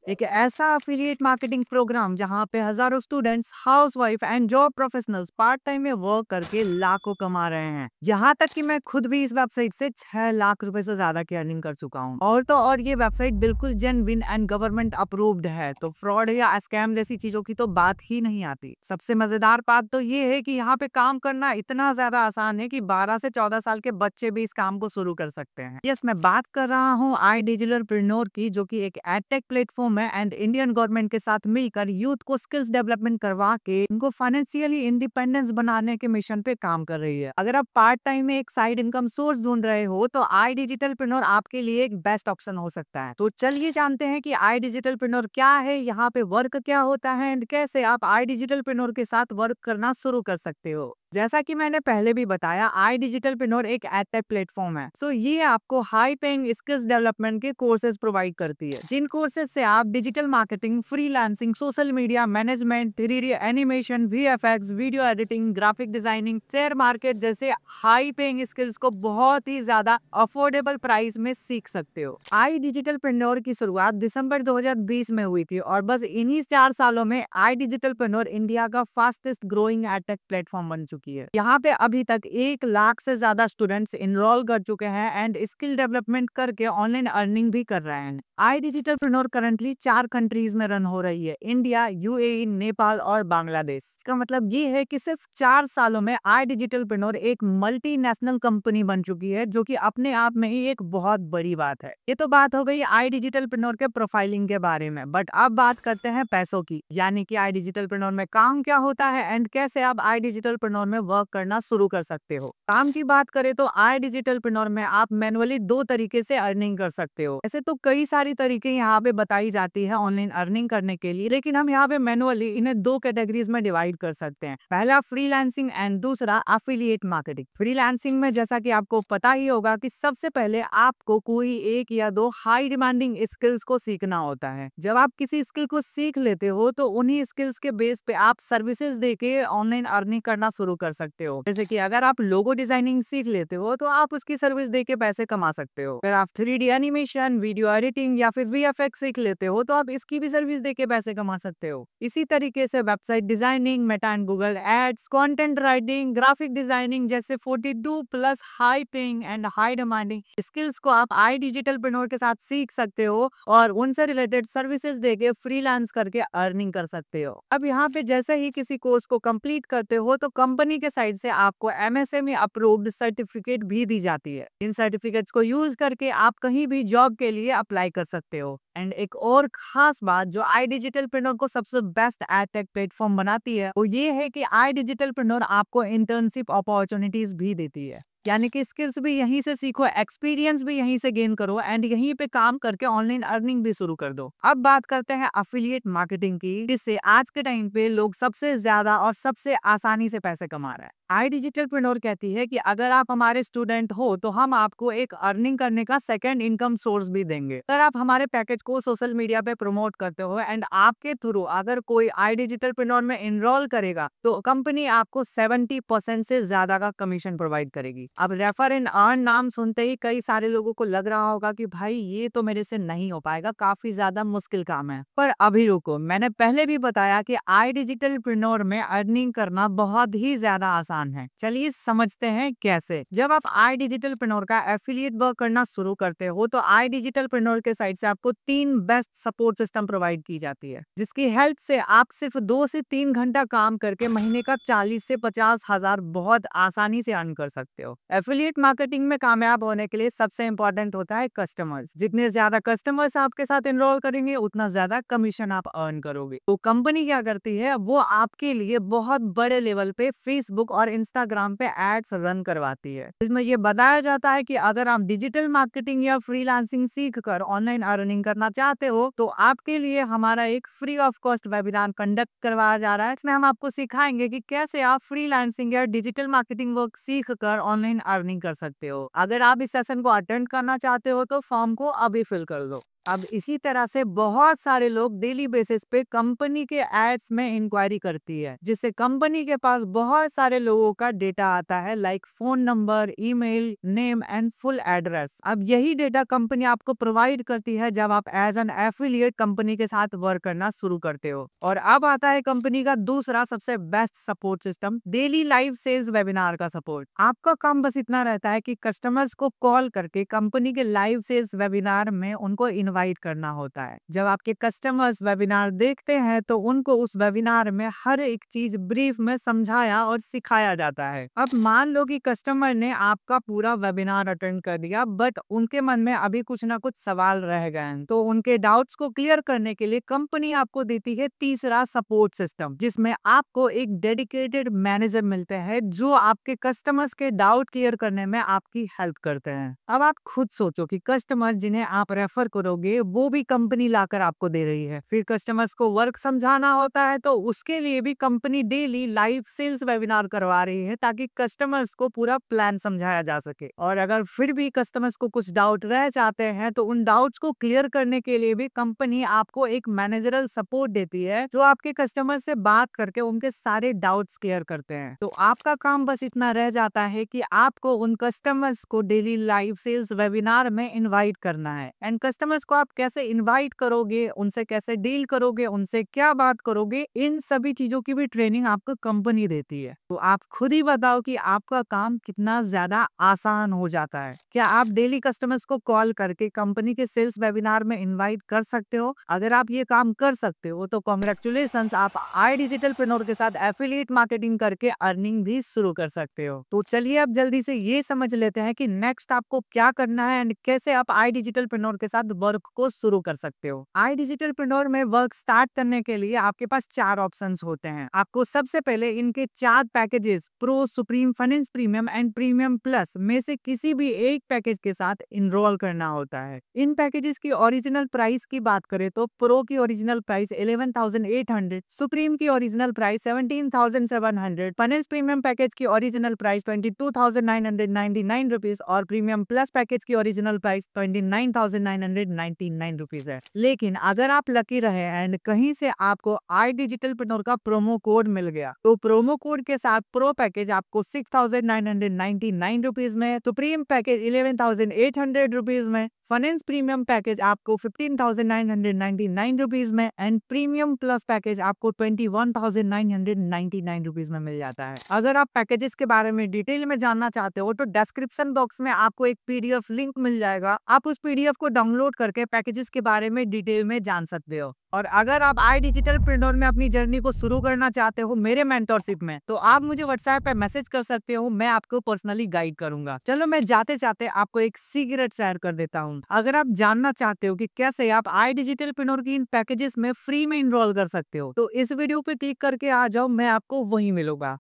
एक ऐसा affiliate marketing programme जहां पे हजारों students, housewife and job professionals part time में वर्क करके लाखों कमा रहे हैं। यहाँ तक कि मैं खुद भी इस वेबसाइट से 6 लाख रुपए से ज्यादा की अर्निंग कर चुका हूँ। और तो और ये वेबसाइट बिल्कुल जेन्युइन एंड गवर्नमेंट अप्रूव्ड है, तो फ्रॉड या स्कैम जैसी चीजों की तो बात ही नहीं आती। सबसे मजेदार बात तो ये है कि यहाँ पे काम करना इतना ज्यादा आसान है कि 12 से 14 साल के बच्चे भी इस काम को शुरू कर सकते हैं। यस, मैं बात कर रहा हूँ आई डिजिटलप्रेन्योर की, जो कि एक एडटेक प्लेटफॉर्म है एंड इंडियन गवर्नमेंट के साथ मिलकर यूथ को स्किल्स डेवलपमेंट करवा के उनको फाइनेंशियली इंडिपेंडेंस बनाने के मिशन पे काम कर रही है। अगर आप पार्ट टाइम में एक साइड इनकम सोर्स ढूंढ रहे हो तो आई डिजिटलप्रेन्योर आपके लिए एक बेस्ट ऑप्शन हो सकता है। तो चलिए जानते हैं कि आई डिजिटलप्रेन्योर क्या है, यहाँ पे वर्क क्या होता है एंड कैसे आप आई डिजिटलप्रेन्योर के साथ वर्क करना शुरू कर सकते हो। जैसा कि मैंने पहले भी बताया, आई डिजिटलप्रेन्योर एक एडटेक प्लेटफॉर्म है। सो ये आपको हाई पेइंग स्किल्स डेवलपमेंट के कोर्सेज प्रोवाइड करती है, जिन कोर्सेज से आप digital marketing, freelancing, social media management, 3D animation, VFX, video editing, graphic designing, share market जैसे हाई पेइंग स्किल्स को बहुत ही ज्यादा अफोर्डेबल प्राइस में सीख सकते हो। आई डिजिटलप्रेन्योर की शुरुआत दिसंबर 2020 में हुई थी और बस इन्हीं 4 सालों में आई डिजिटलप्रेन्योर इंडिया का फास्टेस्ट ग्रोइंग एडटेक प्लेटफॉर्म बन चुकी है। यहाँ पे अभी तक 1 लाख से ज्यादा स्टूडेंट्स इनरोल कर चुके हैं एंड स्किल डेवलपमेंट करके ऑनलाइन अर्निंग भी कर रहे हैं। आई डिजिटलप्रेन्योर करंटली 4 कंट्रीज में रन हो रही है, इंडिया, यूएई, नेपाल और बांग्लादेश। इसका मतलब ये है कि सिर्फ 4 सालों में आई डिजिटलप्रेन्योर एक मल्टीनेशनल कंपनी बन चुकी है, जो कि अपने आप में ही एक बहुत बड़ी बात है। ये तो बात हो गई आई डिजिटलप्रेन्योर के प्रोफाइलिंग के बारे में, बट अब बात करते हैं पैसों की, यानी कि आई डिजिटलप्रेन्योर में काम क्या होता है एंड कैसे आप आई डिजिटलप्रेन्योर में वर्क करना शुरू कर सकते हो। काम की बात करें तो आई डिजिटलप्रेन्योर में आप मैनुअली 2 तरीके से अर्निंग कर सकते हो। ऐसे तो कई सारी तरीके यहाँ पे बताई जाती है ऑनलाइन अर्निंग करने के लिए, लेकिन हम यहाँ पे मैनुअली इन्हें 2 कैटेगरीज में डिवाइड कर सकते हैं। पहला फ्रीलांसिंग एंड दूसरा एफिलिएट मार्केटिंग। फ्रीलांसिंग में जैसा कि आपको पता ही होगा कि सबसे पहले आपको कोई 1 या 2 हाई डिमांडिंग स्किल्स को सीखना होता है। जब आप किसी स्किल को सीख लेते हो तो उन्हीं स्किल्स के बेस पे आप सर्विसेज देके ऑनलाइन अर्निंग करना शुरू कर सकते हो। जैसे कि अगर आप लोगो डिजाइनिंग सीख लेते हो तो आप उसकी सर्विस देके पैसे कमा सकते हो। अगर आप 3D एनिमेशन, वीडियो एडिटिंग या फिर VFX सीख लेते हो तो आप इसकी भी सर्विस देके पैसे कमा सकते हो। इसी तरीके से website designing, Meta and Google ads, content writing, graphic designing जैसे 42 plus high paying and high demanding skills को आप आई डिजिटलप्रेन्योर के साथ सीख सकते हो और उनसे रिलेटेड सर्विसेज देके फ्रीलांस करके अर्निंग कर सकते हो। अब यहाँ पे जैसे ही किसी कोर्स को कंप्लीट करते हो तो कंपनी के साइड से आपको MSME अप्रूव्ड सर्टिफिकेट भी दी जाती है। इन सर्टिफिकेट्स को यूज करके आप कहीं भी जॉब के लिए अप्लाई कर सकते हो। एंड एक और खास बात जो आई डिजिटलप्रेन्योर को सबसे बेस्ट एडटेक प्लेटफॉर्म बनाती है वो ये है कि आई डिजिटलप्रेन्योर आपको इंटर्नशिप अपॉर्चुनिटीज भी देती है, यानी कि स्किल्स भी यहीं से सीखो, एक्सपीरियंस भी यहीं से गेन करो एंड यहीं पे काम करके ऑनलाइन अर्निंग भी शुरू कर दो। अब बात करते हैं एफिलिएट मार्केटिंग की, जिससे आज के टाइम पे लोग सबसे ज्यादा और सबसे आसानी से पैसे कमा रहे हैं। आई डिजिटलप्रेन्योर कहती है कि अगर आप हमारे स्टूडेंट हो तो हम आपको एक अर्निंग करने का सेकंड इनकम सोर्स भी देंगे। अगर आप हमारे पैकेज को सोशल मीडिया पे प्रमोट करते हो एंड आपके थ्रू अगर कोई आई डिजिटलप्रेन्योर में इनरोल करेगा तो कंपनी आपको 70% से ज्यादा का कमीशन प्रोवाइड करेगी। अब रेफर एंड अर्न नाम सुनते ही कई सारे लोगों को लग रहा होगा कि भाई ये तो मेरे से नहीं हो पाएगा, काफी ज्यादा मुश्किल काम है। पर अभी रुको, मैंने पहले भी बताया कि आई डिजिटलप्रेन्योर में अर्निंग करना बहुत ही ज्यादा आसान है। चलिए समझते हैं कैसे। जब आप आई डिजिटलप्रेन्योर का एफिलिएट वर्क करना शुरू करते हो तो आई डिजिटलप्रेन्योर के साइड से आपको 3 बेस्ट सपोर्ट सिस्टम प्रोवाइड की जाती है, जिसकी हेल्प से आप सिर्फ 2 से 3 घंटा काम करके महीने का 40 से 50 हजार बहुत आसानी से अर्न कर सकते हो। एफिलिएट मार्केटिंग में कामयाब होने के लिए सबसे इंपॉर्टेंट होता है कस्टमर्स। जितने ज्यादा कस्टमर्स आपके साथ एनरोल करेंगे उतना ज्यादा कमीशन आप अर्न करोगे। तो कंपनी क्या करती है, वो आपके लिए बहुत बड़े लेवल पे फेसबुक और इंस्टाग्राम पे एड्स रन करवाती है। इसमें ये बताया जाता है कि अगर आप डिजिटल मार्केटिंग या फ्रीलांसिंग सीख कर ऑनलाइन अर्निंग करना चाहते हो तो आपके लिए हमारा एक free of cost webinar conduct करवाया जा रहा है। इसमें हम आपको सिखाएंगे कि कैसे आप फ्रीलांसिंग या डिजिटल मार्केटिंग वर्क सीख कर ऑनलाइन अर्निंग कर सकते हो। अगर आप इस सेशन को अटेंड करना चाहते हो तो फॉर्म को अभी फिल कर दो। अब इसी तरह से बहुत सारे लोग डेली बेसिस पे कंपनी के एड्स में इंक्वायरी करती है, जिससे कंपनी के पास बहुत सारे लोगों का डेटा आता है, like phone number, email, name and full address. अब यही डेटा कंपनी आपको प्रोवाइड करती है जब आप एज एन एफिलिएट कंपनी के साथ वर्क करना शुरू करते हो। और अब आता है कंपनी का दूसरा सबसे best support system, daily live sales webinar का सपोर्ट। आपका काम बस इतना रहता है कि कस्टमर्स को कॉल करके कंपनी के लाइव सेल्स वेबिनार में उनको इनवाइट करना होता है। जब आपके कस्टमर्स वेबिनार देखते हैं तो उनको उस वेबिनार में हर एक चीज ब्रीफ में समझाया और सिखाया जाता है। अब मान लो कि कस्टमर ने आपका पूरा वेबिनार अटेंड कर दिया, बट उनके मन में अभी कुछ ना कुछ सवाल रह गए हैं, तो उनके डाउट्स को क्लियर करने के लिए कंपनी आपको देती है तीसरा सपोर्ट सिस्टम, जिसमें आपको एक डेडिकेटेड मैनेजर मिलते हैं जो आपके कस्टमर्स के डाउट क्लियर करने में आपकी हेल्प करते हैं। अब आप खुद सोचो कि कस्टमर जिन्हें आप रेफर करोगे वो भी कंपनी लाकर आपको दे रही है, फिर कस्टमर्स को वर्क समझाना होता है तो उसके लिए भी company daily live sales webinar करवा रही है ताकि कस्टमर्स को पूरा प्लान समझाया जा सके। और अगर फिर भी कस्टमर्स को कुछ डाउट रह जाते हैं तो उन डाउट्स को क्लियर करने के लिए भी कंपनी आपको एक मैनेजरल सपोर्ट देती है जो आपके कस्टमर से बात करके उनके सारे डाउट्स क्लियर करते हैं। तो आपका काम बस इतना रह जाता है कि आपको उन कस्टमर्स को डेली लाइव सेल्स वेबिनार में इनवाइट करना है। एंड कस्टमर्स को आप कैसे इनवाइट करोगे, उनसे कैसे डील करोगे, उनसे क्या बात करोगे, इन सभी चीजों की भी ट्रेनिंग आपको कंपनी देती है। तो आप खुद ही बताओ कि आपका काम कितना ज्यादा आसान हो जाता है। क्या आप डेली कस्टमर्स को कॉल करके कंपनी के सेल्स वेबिनार में इनवाइट कर सकते हो? अगर आप ये काम कर सकते हो तो कॉन्ग्रेचुलेशंस, आप iDigitalpreneur के साथ एफिलिएट मार्केटिंग करके अर्निंग भी शुरू कर सकते हो। तो चलिए अब जल्दी से ये समझ लेते हैं कि नेक्स्ट आपको क्या करना है एंड कैसे आप iDigitalpreneur के साथ वर्क को शुरू कर सकते हो। iDigitalpreneur में वर्क स्टार्ट करने के लिए आपके पास 4 ऑप्शंस होते हैं। आपको सबसे पहले इनके 4 packages pro, supreme, finance premium and premium plus में से किसी भी एक पैकेज के साथ इनरोल करना होता है। इन पैकेजेस की ओरिजिनल प्राइस की बात करें तो प्रो की ओरिजिनल प्राइस 11,800, सुप्रीम की original price 17,700, finance premium package की ओरिजिनल प्राइस 22,999 रुपीज और प्रीमियम प्लस पैकेज की ओरिजिनल प्राइस 29,999 रुपीज है। लेकिन अगर आप लकी रहे एंड कहीं से आपको iDigitalpreneur का प्रोमो कोड मिल गया तो प्रोमो कोड के साथ प्रो पैकेज आपको 6,999 रुपीज में, सुप्रीम पैकेज 11,800 रुपीज में, फाइनेंस प्रीमियम पैकेज आपको 15,999 रुपीज में एंड प्रीमियम प्लस पैकेज आपको 21,999 रुपीज में मिल जाता है। अगर आप पैकेजेस के बारे में डिटेल में जानना चाहते हो तो डिस्क्रिप्शन बॉक्स में आपको एक पीडीएफ लिंक मिल जाएगा, आप उस पीडीएफ को डाउनलोड करके पैकेजेस के बारे में डिटेल में जान सकते हो। और अगर आप iDigitalpreneur में अपनी जर्नी को शुरू करना चाहते हो मेरे मेंटरशिप में, तो आप मुझे व्हाट्सएप पे मैसेज कर सकते हो, मैं आपको पर्सनली गाइड करूंगा। चलो मैं जाते जाते आपको एक सीक्रेट शेयर कर देता हूँ। अगर आप जानना चाहते हो कि कैसे आप iDigitalpreneur की इन पैकेजेस में फ्री में इनरोल कर सकते हो तो इस वीडियो पे क्लिक करके आ जाओ, मैं आपको वहीं मिलूंगा।